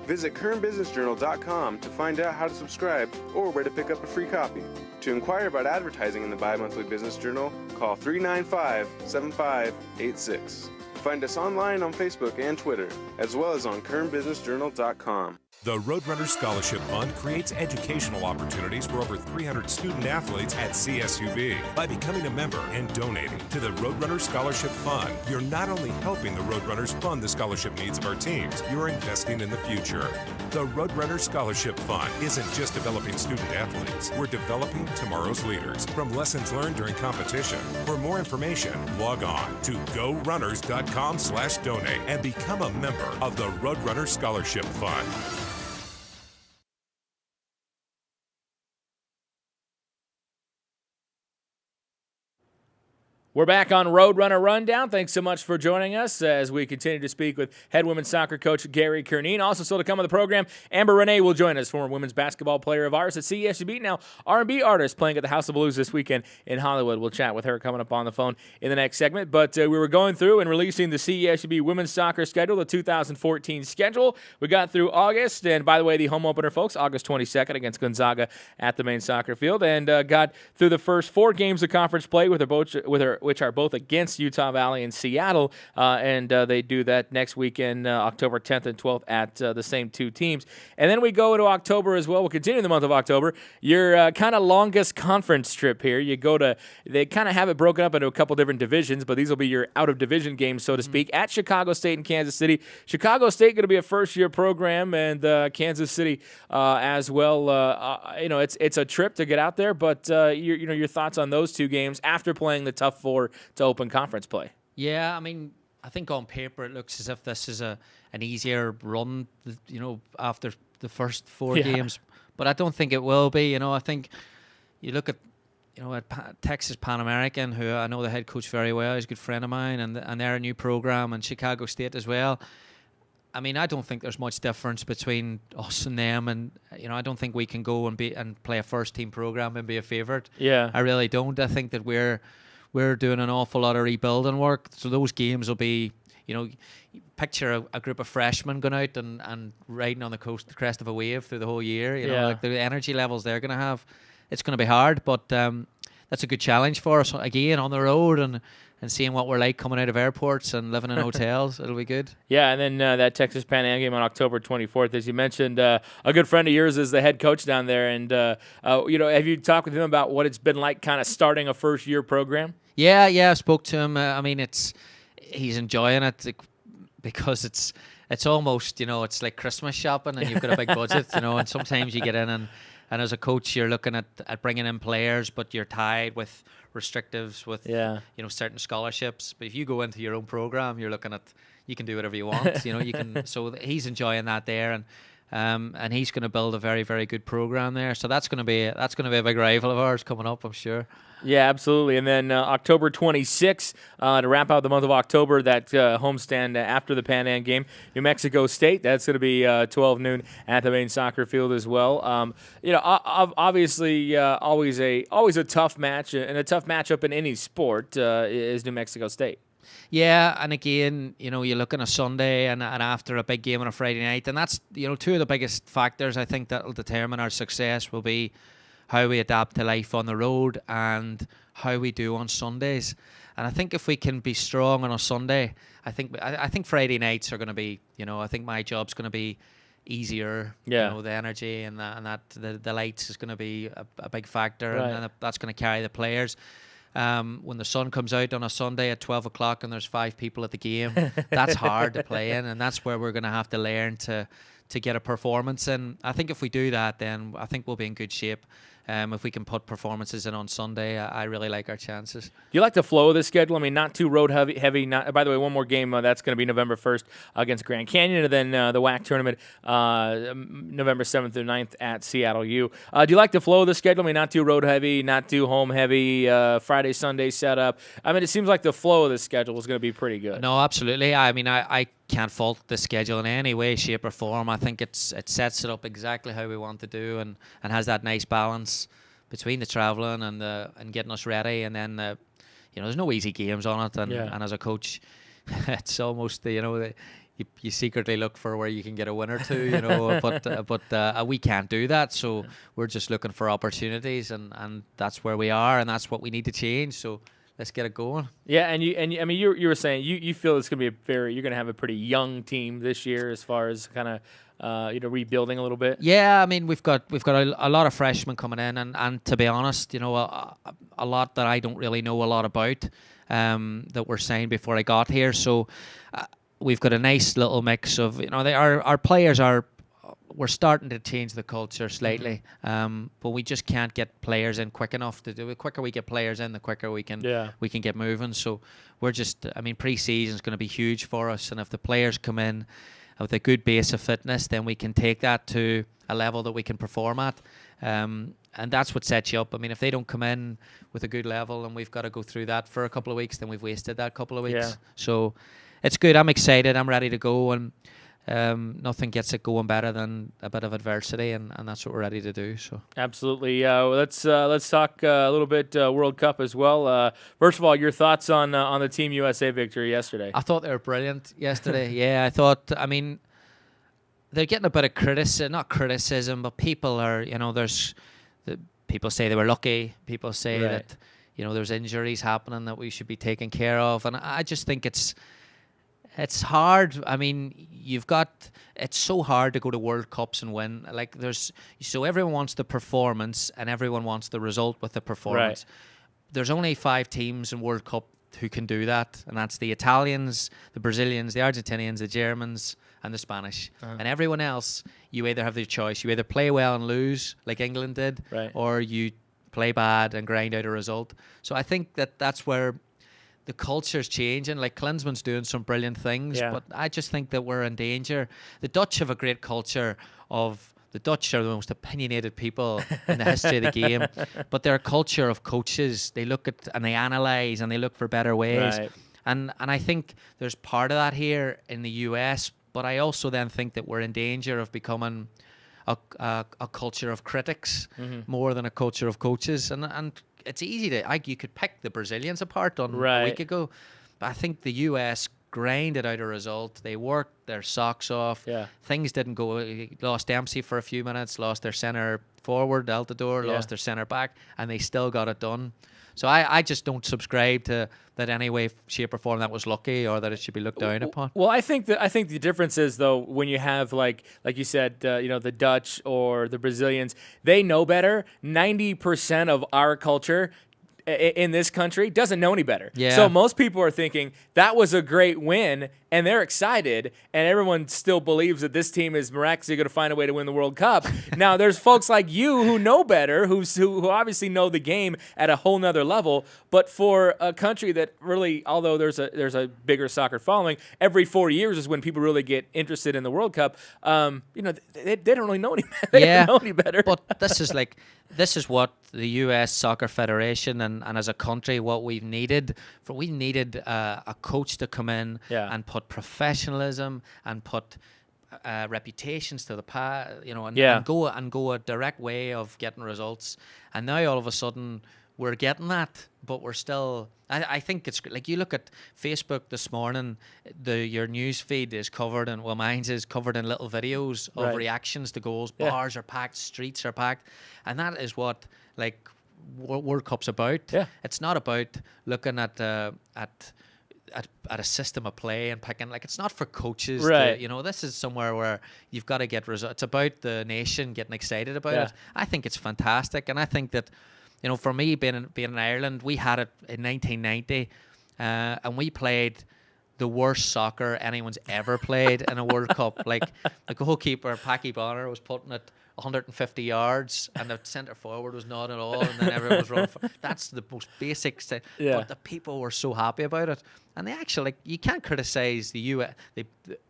Visit currentbusinessjournal.com to find out how to subscribe or where to pick up a free copy. To inquire about advertising in the bi-monthly Business Journal, call 395-7586. Find us online on Facebook and Twitter, as well as on currentbusinessjournal.com. The Roadrunner Scholarship Fund creates educational opportunities for over 300 student athletes at CSUB. By becoming a member and donating to the Roadrunner Scholarship Fund, you're not only helping the Roadrunners fund the scholarship needs of our teams, you're investing in the future. The Roadrunner Scholarship Fund isn't just developing student athletes. We're developing tomorrow's leaders from lessons learned during competition. For more information, log on to gorunners.com/donate and become a member of the Roadrunner Scholarship Fund. We're back on Roadrunner Rundown. Thanks so much for joining us as we continue to speak with head women's soccer coach Gary Curneen. Also still to come on the program, Amber Renee will join us, former women's basketball player of ours at CSUB, now R&B artist playing at the House of Blues this weekend in Hollywood. We'll chat with her coming up on the phone in the next segment. But we were going through and releasing the CSUB women's soccer schedule, the 2014 schedule. We got through August, and by the way, the home opener, folks, August 22nd against Gonzaga at the main soccer field, and got through the first 4 games of conference play which are both against Utah Valley and Seattle, and they do that next weekend, October 10th and 12th at the same 2 teams. And then we go into October as well. We'll continue the month of October. Your kind of longest conference trip here. They kind of have it broken up into a couple different divisions, but these will be your out-of-division games, so to speak, at Chicago State and Kansas City. Chicago State going to be a first-year program, and Kansas City as well. It's a trip to get out there, but your thoughts on those 2 games after playing the tough 4 to open conference play? Yeah, I mean, I think on paper it looks as if this is an easier run, after the first 4 games. But I don't think it will be. I think you look at, at Texas Pan American, who I know the head coach very well. He's a good friend of mine, and they're a new program, and Chicago State as well. I mean, I don't think there's much difference between us and them, and I don't think we can go and play a first team program and be a favorite. Yeah, I really don't. I think that we're doing an awful lot of rebuilding work. So those games will be, picture a group of freshmen going out and riding on the crest of a wave through the whole year. Like the energy levels they're going to have, it's going to be hard, but that's a good challenge for us, again, on the road and seeing what we're like coming out of airports and living in hotels. It'll be good. Yeah, and then that Texas Pan Am game on October 24th, as you mentioned, a good friend of yours is the head coach down there. And, have you talked with him about what it's been like kind of starting a first-year program? Yeah, I spoke to him. I mean, he's enjoying it because it's almost, it's like Christmas shopping and you've got a big budget, and sometimes you get in and as a coach you're looking at bringing in players, but you're tied with restrictives with certain scholarships. But if you go into your own program, you're looking at, you can do whatever you want. You can. So he's enjoying that there, and and he's going to build a very, very good program there. So that's going to be a big rival of ours coming up, I'm sure. Yeah, absolutely. And then October 26th, to wrap out the month of October, that homestand after the Pan Am game, New Mexico State. That's going to be 12 noon at the main soccer field as well. Obviously, always a tough match, and a tough matchup in any sport is New Mexico State. Yeah, and again, you look on a Sunday and after a big game on a Friday night, and that's, two of the biggest factors I think that will determine our success will be how we adapt to life on the road and how we do on Sundays. And I think if we can be strong on a Sunday, I think Friday nights are going to be, I think my job's going to be easier. Yeah. The energy and the lights is going to be a big factor, right. and that's going to carry the players. When the sun comes out on a Sunday at 12 o'clock and there's 5 people at the game, that's hard to play in, and that's where we're going to have to learn to get a performance in. I think if we do that, then I think we'll be in good shape. If we can put performances in on Sunday, I really like our chances. Do you like the flow of the schedule? I mean, not too road heavy. Not, by the way, one more game that's going to be November 1st against Grand Canyon, and then the WAC tournament November 7th through 9th at Seattle U. Do you like the flow of the schedule? I mean, not too road heavy, not too home heavy, Friday, Sunday setup. I mean, it seems like the flow of the schedule is going to be pretty good. No, absolutely. I mean, I can't fault the schedule in any way, shape, or form. I think it sets it up exactly how we want to do, and has that nice balance between the travelling and getting us ready, and then there's no easy games on it, and as a coach, it's almost you secretly look for where you can get a win or two, but we can't do that, so we're just looking for opportunities, and that's where we are, and that's what we need to change. So let's get it going. Yeah, and I mean, you were saying you feel it's going to be you're going to have a pretty young team this year as far as kind of rebuilding a little bit. Yeah, I mean, we've got a lot of freshmen coming in, and to be honest, a lot that I don't really know a lot about that were signed before I got here. So we've got a nice little mix of our players are. We're starting to change the culture slightly, but we just can't get players in quick enough to do it. The quicker we get players in, the quicker we can get moving. So we're just, pre-season is going to be huge for us, and if the players come in with a good base of fitness, then we can take that to a level that we can perform at, and that's what sets you up. I mean, if they don't come in with a good level and we've got to go through that for a couple of weeks, then we've wasted that couple of weeks. Yeah. So it's good. I'm excited. I'm ready to go, and nothing gets it going better than a bit of adversity, and that's what we're ready to do. So absolutely. Let's talk a little bit World Cup as well. First of all, your thoughts on the Team USA victory yesterday? I thought they were brilliant yesterday. Yeah, I thought. I mean, they're getting a bit of criticism, not criticism, but people are. People say they were lucky. People say that there's injuries happening that we should be taking care of, and I just think it's hard. I mean, it's so hard to go to World Cups and win. So everyone wants the performance and everyone wants the result with the performance. Right. There's only 5 teams in World Cup who can do that, and that's the Italians, the Brazilians, the Argentinians, the Germans, and the Spanish. And everyone else, you either have the choice. You either play well and lose, like England did, or you play bad and grind out a result. So I think that's where the culture's changing. Like Klinsmann's doing some brilliant things, but I just think that we're in danger. The Dutch have a great culture the Dutch are the most opinionated people in the history of the game, but they're a culture of coaches. They look at and they analyze and they look for better ways. Right. And I think there's part of that here in the US, but I also then think that we're in danger of becoming a culture of critics more than a culture of coaches. And it's easy to you could pick the Brazilians apart on a week ago, but I think the US grinded out a result. They worked their socks off. Things didn't go. Lost Dempsey for a few minutes, lost their center forward Altidore, lost their center back, and they still got it done. So I just don't subscribe to that any way, shape, or form that was lucky or that it should be looked down upon. Well, I think the difference is, though, when you have like you said, the Dutch or the Brazilians, they know better. 90% of our culture in this country doesn't know any better. Yeah. So most people are thinking that was a great win, and they're excited, and everyone still believes that this team is miraculously going to find a way to win the World Cup. Now, there's folks like you who know better, who obviously know the game at a whole nother level. But for a country that really, although there's a bigger soccer following, every 4 years is when people really get interested in the World Cup. They don't really know any better. They don't know any better. But this is what the U.S. Soccer Federation and as a country, what we've needed. We needed a coach to come in and put professionalism and put reputations to the and go a direct way of getting results. And now all of a sudden we're getting that, but we're still. I think it's like you look at Facebook this morning. Your news feed is covered, and mine's is covered in little videos of reactions to goals. Bars are packed, streets are packed, and that is what World Cup's about. Yeah. It's not about looking at a system of play and picking. It's not for coaches. Right. This is somewhere where you've got to get results. It's about the nation getting excited about it. I think it's fantastic, and I think that. For me, being in Ireland, we had it in 1990, and we played the worst soccer anyone's ever played in a World Cup. The goalkeeper, Packy Bonner, was putting it 150 yards, and the centre forward was not at all, and then everyone was running. That's the most basic thing. Yeah. But the people were so happy about it, and they actually you can't criticise the U.S.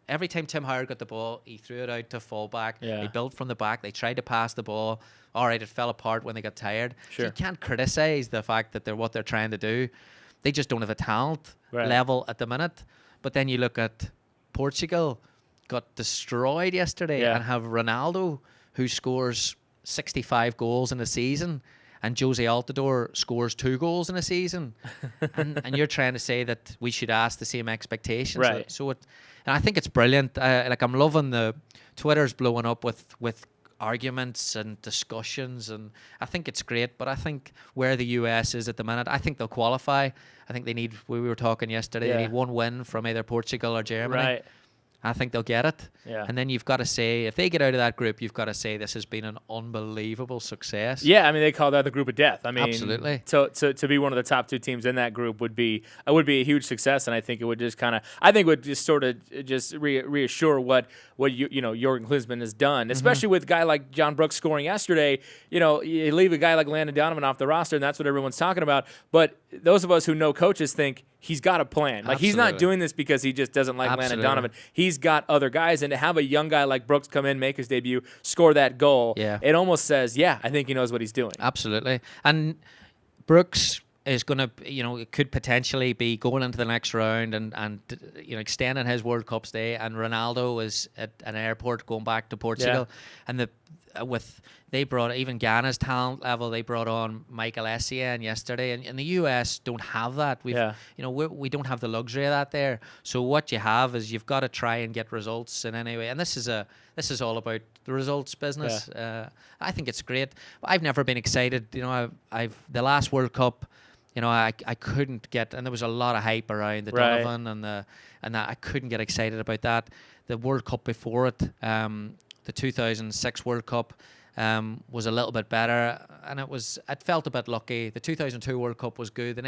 Every time Tim Howard got the ball, he threw it out to fullback. Yeah. They built from the back. They tried to pass the ball. All right, it fell apart when they got tired. Sure. So you can't criticise the fact that what they're trying to do. They just don't have a talent level at the minute. But then you look at Portugal, got destroyed yesterday, and have Ronaldo, who scores 65 goals in a season, and Jose Altidore scores 2 goals in a season. and you're trying to say that we should ask the same expectations. Right. So and I think it's brilliant. I'm loving the Twitter's blowing up with arguments and discussions, and I think it's great. But I think where the US is at the minute, I think they'll qualify. I think they need. We were talking yesterday. They need one win from either Portugal or Germany. Right. I think they'll get it. Yeah. And then you've got to say, if they get out of that group, you've got to say this has been an unbelievable success. Yeah, I mean, they call that the group of death. I mean, absolutely. To be one of the top 2 teams in that group would be a huge success, and I think it would just sort of reassure what Jurgen Klinsmann has done, especially with a guy like John Brooks scoring yesterday. You leave a guy like Landon Donovan off the roster, and that's what everyone's talking about. But those of us who know coaches think he's got a plan. He's not doing this because he just doesn't like Landon Donovan. He's got other guys, and to have a young guy like Brooks come in, make his debut, score that goal, it almost says, I think he knows what he's doing. Absolutely. And Brooks is going to, it could potentially be going into the next round and extending his World Cup stay, and Ronaldo is at an airport going back to Portugal. And they brought, even Ghana's talent level, they brought on Michael Essien yesterday, and the US don't have that. We don't have the luxury of that there. So what you have is you've got to try and get results in any way, and this is all about the results business. I think it's great. I've never been excited. I've the last World Cup. I couldn't get, and there was a lot of hype around the Donovan and that I couldn't get excited about that. The World Cup before it, the 2006 World Cup, was a little bit better, and it felt a bit lucky. The 2002 World Cup was good,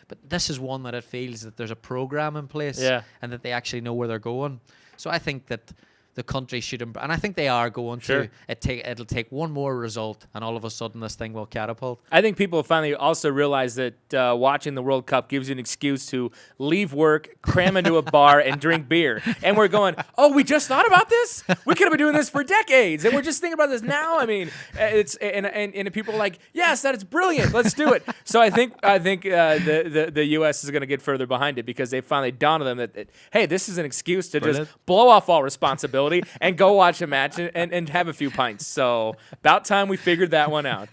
but this is one that it feels that there's a program in place, and that they actually know where they're going. So I think that the country should, and I think they are going to. It'll take one more result, and all of a sudden this thing will catapult. I think people finally also realize that watching the World Cup gives you an excuse to leave work, cram into a bar, and drink beer. And we're going, oh, we just thought about this? We could have been doing this for decades, and we're just thinking about this now. I mean, it's and people are like, yes, that is brilliant. Let's do it. So I think the U.S. is going to get further behind it because they finally dawned on them that hey, this is an excuse to just blow off all responsibility and go watch a match and have a few pints. So about time we figured that one out.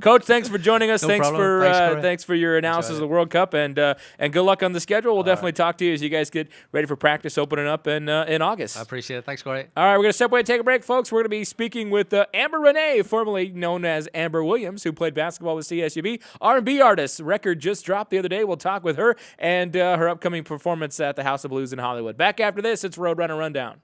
Coach, thanks for joining us. Thanks for your analysis of the World Cup, and good luck on the schedule. We'll definitely talk to you as you guys get ready for practice opening up in August. I appreciate it. Thanks, Corey. All right, we're going to step away and take a break, folks. We're going to be speaking with Amber Renee, formerly known as Amber Williams, who played basketball with CSUB. R&B artist. Record just dropped the other day. We'll talk with her and her upcoming performance at the House of Blues in Hollywood. Back after this, it's Roadrunner Rundown.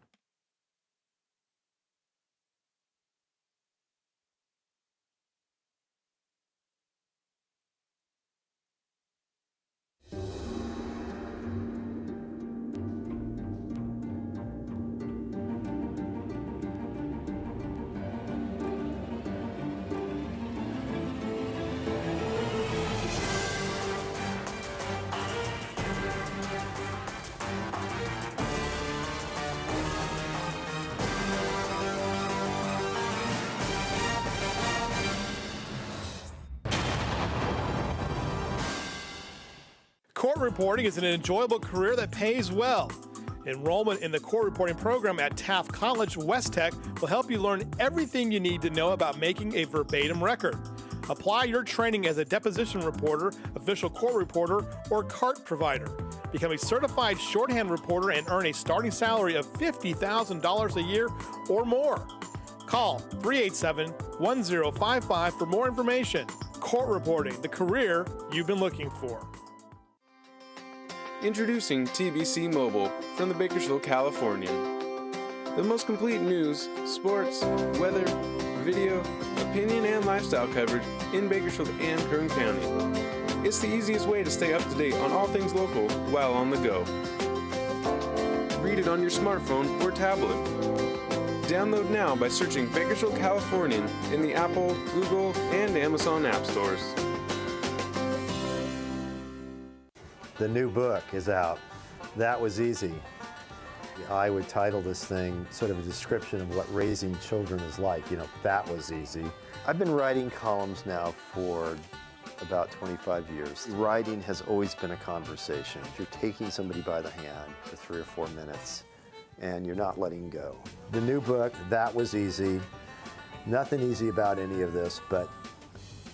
Court reporting is an enjoyable career that pays well. Enrollment in the court reporting program at Taft College West Tech will help you learn everything you need to know about making a verbatim record. Apply your training as a deposition reporter, official court reporter, or cart provider. Become a certified shorthand reporter and earn a starting salary of $50,000 a year or more. Call 387-1055 for more information. Court reporting, the career you've been looking for. Introducing TBC Mobile from the Bakersfield, California. The most complete news, sports, weather, video, opinion, and lifestyle coverage in Bakersfield and Kern County. It's the easiest way to stay up to date on all things local while on the go. Read it on your smartphone or tablet. Download now by searching Bakersfield Californian in the Apple, Google, and Amazon app stores. The new book is out. That was easy. I would title this thing sort of a description of what raising children is like. That was easy. I've been writing columns now for about 25 years. Writing has always been a conversation. You're taking somebody by the hand for 3 or 4 minutes and you're not letting go. The new book, That Was Easy. Nothing easy about any of this, but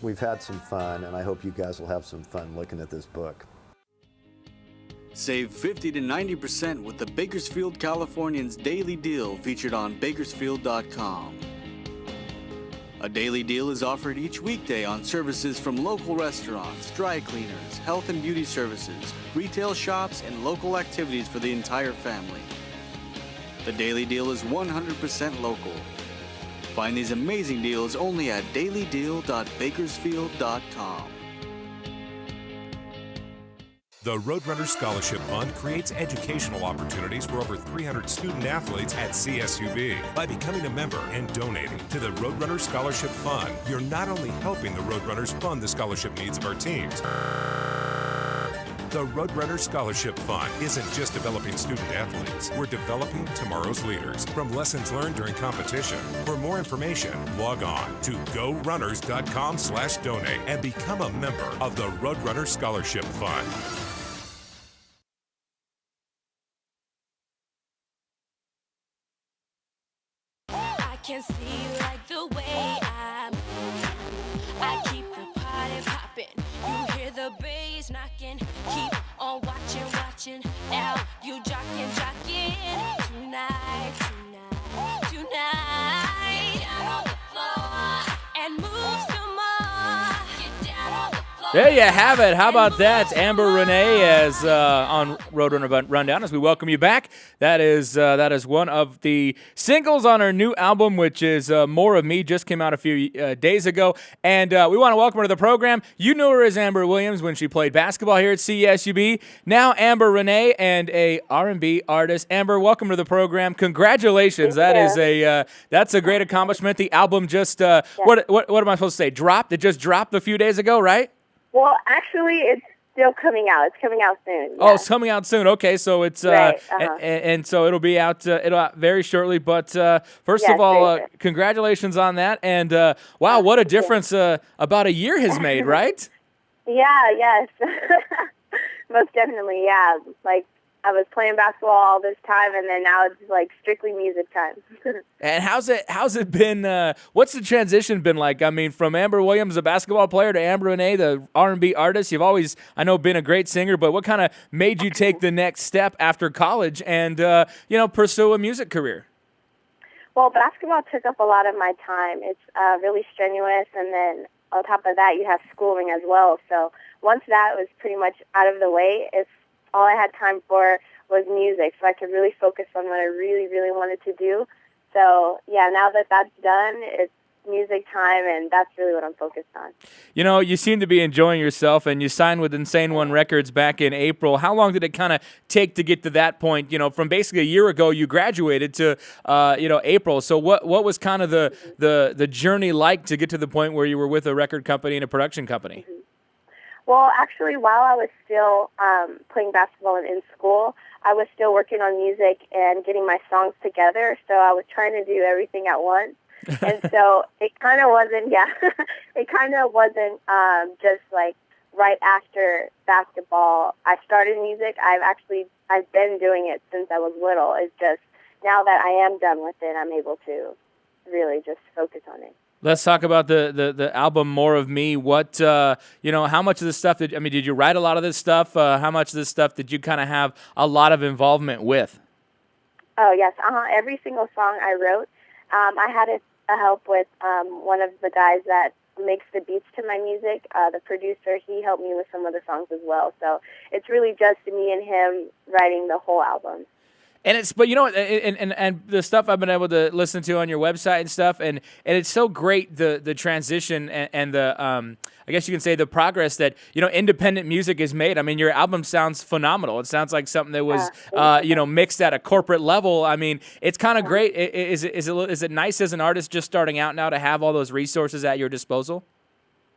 we've had some fun and I hope you guys will have some fun looking at this book. Save 50 to 90% with the Bakersfield Californians Daily Deal featured on Bakersfield.com. A daily deal is offered each weekday on services from local restaurants, dry cleaners, health and beauty services, retail shops, and local activities for the entire family. The daily deal is 100% local. Find these amazing deals only at dailydeal.bakersfield.com. The Roadrunner Scholarship Fund creates educational opportunities for over 300 student athletes at CSUB. By becoming a member and donating to the Roadrunner Scholarship Fund, you're not only helping the Roadrunners fund the scholarship needs of our teams. The Roadrunner Scholarship Fund isn't just developing student athletes. We're developing tomorrow's leaders from lessons learned during competition. For more information, log on to gorunners.com/donate and become a member of the Roadrunner Scholarship Fund. I can see you like the way I move. I keep the party poppin'. You hear the bass knocking. Keep on watching. Now you jockin' tonight. Down on the floor and move some more. Get down on the floor. There you have it. How about that? Amber Renee as on Roadrunner Rundown as we welcome you back. That is one of the singles on her new album, which is More of Me, just came out a few days ago. And we want to welcome her to the program. You knew her as Amber Williams when she played basketball here at CSUB. Now Amber Renee and a R&B artist. Amber, welcome to the program. Congratulations. That's a great accomplishment. The album just, what am I supposed to say, dropped? It just dropped a few days ago, right? Well, actually, it's still coming out. It's coming out soon. Oh, it's coming out soon. Okay, so it's right, and so it'll be out very shortly. But first of all, congratulations on that. And wow, what a difference about a year has made, right? Yeah. Yes. Most definitely. Yeah. Like I was playing basketball all this time, and then now it's like strictly music time. And how's it been? What's the transition been like? I mean, from Amber Williams, a basketball player, to Amber Renee, the R&B artist. You've always, I know, been a great singer, but what kind of made you take the next step after college and pursue a music career? Well, basketball took up a lot of my time. It's really strenuous, and then on top of that, you have schooling as well. So once that was pretty much out of the way, all I had time for was music, so I could really focus on what I really, really wanted to do. So, yeah, now that that's done, it's music time, and that's really what I'm focused on. You know, you seem to be enjoying yourself, and you signed with Insane One Records back in April. How long did it kind of take to get to that point? You know, from basically a year ago, you graduated to, April. So what was kind of the journey like to get to the point where you were with a record company and a production company? Mm-hmm. Well, actually, while I was still playing basketball and in school, I was still working on music and getting my songs together. So I was trying to do everything at once. And so it kind of wasn't, just like right after basketball, I started music. I've been doing it since I was little. It's just now that I am done with it, I'm able to really just focus on it. Let's talk about the album More of Me. What how much of this stuff did you write a lot of this stuff? How much of this stuff did you kind of have a lot of involvement with? Oh yes, every single song I wrote. I had a help with one of the guys that makes the beats to my music. The producer, he helped me with some of the songs as well. So it's really just me and him writing the whole album. And and the stuff I've been able to listen to on your website and stuff, and it's so great the transition and the I guess you can say the progress that independent music is made. I mean, your album sounds phenomenal. It sounds like something that was mixed at a corporate level. I mean, it's kind of great. Is it nice as an artist just starting out now to have all those resources at your disposal?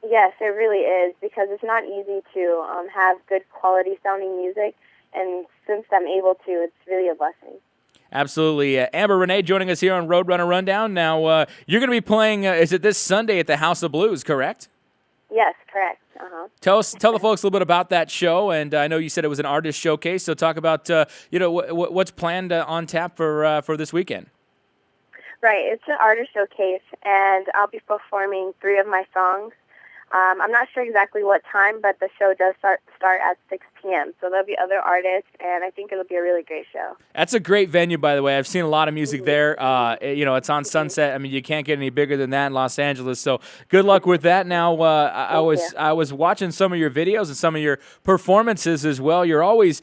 Yes, it really is, because it's not easy to have good quality sounding music. And since I'm able to, it's really a blessing. Absolutely. Amber Renee joining us here on Roadrunner Rundown. Now, you're going to be playing, is it this Sunday at the House of Blues, correct? Yes, correct. Tell the folks a little bit about that show. And I know you said it was an artist showcase, so talk about, what's planned on tap for this weekend. Right, it's an artist showcase, and I'll be performing 3 of my songs. I'm not sure exactly what time, but the show does start at 6 p.m., so there'll be other artists, and I think it'll be a really great show. That's a great venue, by the way. I've seen a lot of music there. It's on Sunset. I mean, you can't get any bigger than that in Los Angeles, so good luck with that. Now, I was watching some of your videos and some of your performances as well. You're always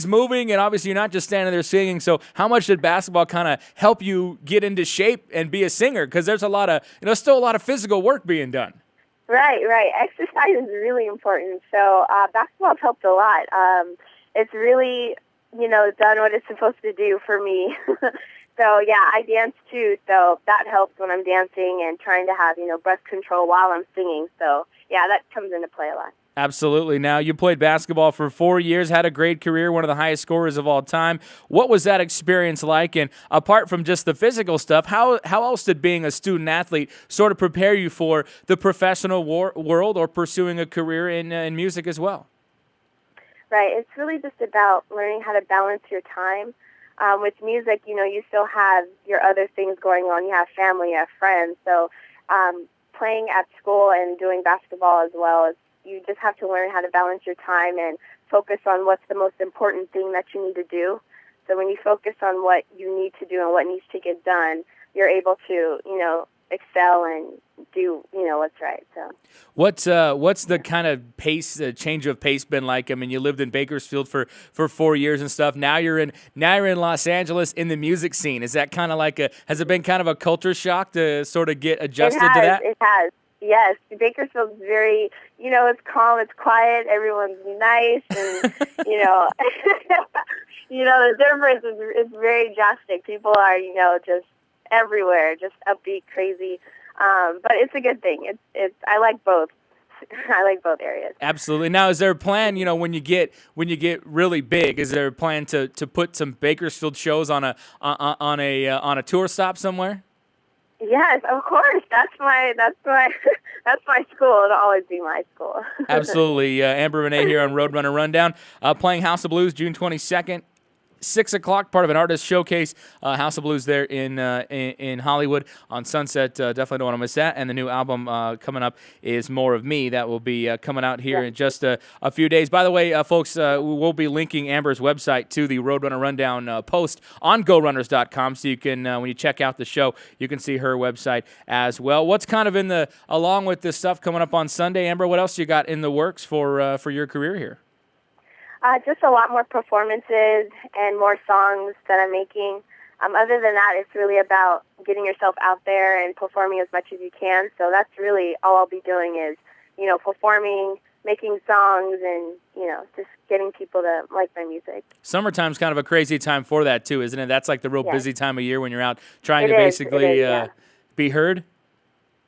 moving, and obviously you're not just standing there singing, so how much did basketball kind of help you get into shape and be a singer? Because there's still a lot of physical work being done. Right. Exercise is really important. So basketball's helped a lot. It's really, done what it's supposed to do for me. So, yeah, I dance too. So that helps when I'm dancing and trying to have, breath control while I'm singing. So, yeah, that comes into play a lot. Absolutely. Now, you played basketball for 4 years, had a great career, one of the highest scorers of all time. What was that experience like? And apart from just the physical stuff, how else did being a student athlete sort of prepare you for the professional world or pursuing a career in music as well? Right. It's really just about learning how to balance your time. With music, you still have your other things going on. You have family, you have friends. So playing at school and doing basketball as well, you just have to learn how to balance your time and focus on what's the most important thing that you need to do. So when you focus on what you need to do and what needs to get done, you're able to, excel and do, what's right. So what's the kind of pace, change of pace been like? I mean, you lived in Bakersfield for 4 years and stuff. Now you're in Los Angeles in the music scene. Is that kind of like has it been kind of a culture shock to sort of get adjusted to that? It has. Yes, Bakersfield's very, it's calm, it's quiet, everyone's nice, and, the difference is very drastic. People are, just everywhere, just upbeat, crazy, but it's a good thing. I like both. I like both areas. Absolutely. Now, is there a plan, when you get really big, is there a plan to put some Bakersfield shows on a tour stop somewhere? Yes, of course. That's my school. It'll always be my school. Absolutely. Amber Renee here on Roadrunner Rundown, playing House of Blues June 22nd. 6 o'clock, part of an artist showcase. House of Blues there in Hollywood on Sunset. Definitely don't want to miss that. And the new album coming up is More of Me. That will be coming out here in just a few days. By the way, folks, we'll be linking Amber's website to the Roadrunner Rundown post on GoRunners.com, so you can, when you check out the show, you can see her website as well. What's kind of along with this stuff coming up on Sunday, Amber? What else you got in the works for your career here? Just a lot more performances and more songs that I'm making. Other than that, it's really about getting yourself out there and performing as much as you can. So that's really all I'll be doing is, performing, making songs, and, just getting people to like my music. Summertime's kind of a crazy time for that, too, isn't it? That's like the real busy time of year when you're out trying to basically be heard.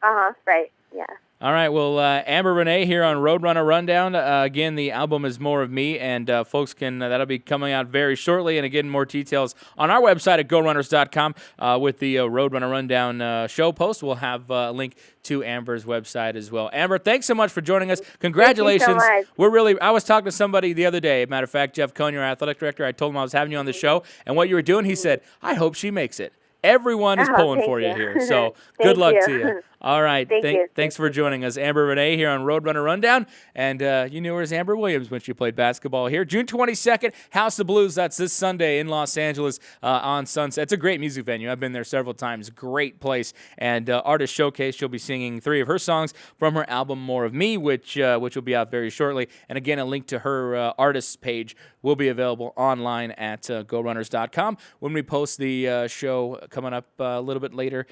Right, yeah. All right, well, Amber Renee here on Roadrunner Rundown. Again, the album is More of Me, and folks can that'll be coming out very shortly. And again, more details on our website at GoRunners.com with the Roadrunner Rundown show post. We'll have a link to Amber's website as well. Amber, thanks so much for joining us. Congratulations. Thank you so much. I was talking to somebody the other day. Matter of fact, Jeff Cohn, your athletic director, I told him I was having you on the show, and what you were doing, he said, I hope she makes it. Everyone is pulling for you here, so good luck to you. All right, thanks for joining us. Amber Renee here on Roadrunner Rundown, and you knew her as Amber Williams when she played basketball here. June 22nd, House of Blues, that's this Sunday in Los Angeles on Sunset. It's a great music venue. I've been there several times. Great place, and Artist Showcase, she'll be singing 3 of her songs from her album More of Me, which will be out very shortly. And again, a link to her artist page will be available online at GoRunners.com when we post the show coming up a little bit later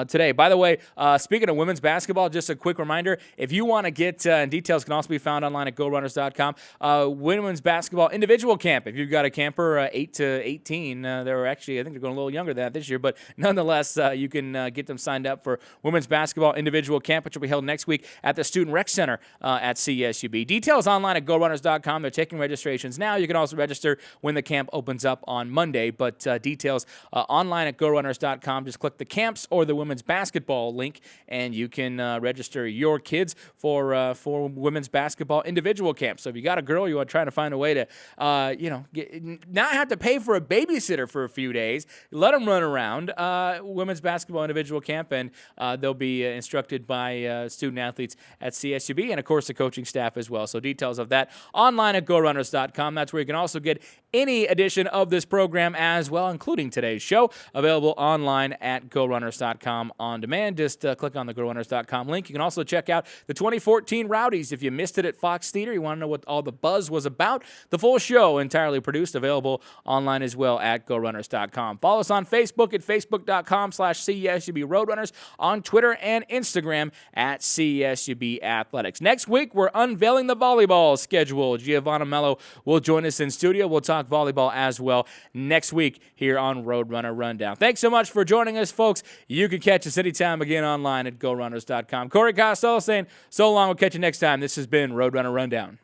today. By the way, speaking of women's basketball, just a quick reminder, if you want to get, and details can also be found online at GoRunners.com, women's basketball individual camp. If you've got a camper 8 to 18, they're actually, I think they're going a little younger than that this year, but nonetheless, you can get them signed up for women's basketball individual camp, which will be held next week at the Student Rec Center at CSUB. Details online at GoRunners.com. They're taking registrations now. You can also register when the camp opens up on Monday, but details online at GoRunners.com. Just click the camps or the women's basketball link, and you can register your kids for women's basketball individual camp. So if you got a girl, you are trying to find a way to, not have to pay for a babysitter for a few days, let them run around. Women's basketball individual camp, and they'll be instructed by student athletes at CSUB, and of course the coaching staff as well. So details of that online at GoRunners.com. That's where you can also get any edition of this program as well, including today's show, available online at GoRunners.com on demand. Just click on the GoRunners.com link. You can also check out the 2014 Rowdies. If you missed it at Fox Theater, you want to know what all the buzz was about, the full show, entirely produced, available online as well at GoRunners.com. Follow us on Facebook at Facebook.com/CSUB Roadrunners, on Twitter and Instagram at CSUB Athletics. Next week, we're unveiling the volleyball schedule. Giovanna Mello will join us in studio. We'll talk volleyball as well next week here on Roadrunner Rundown. Thanks so much for joining us, folks. You can catch us anytime again online at GoRunners.com. Corey Costello saying so long. We'll catch you next time. This has been Roadrunner Rundown.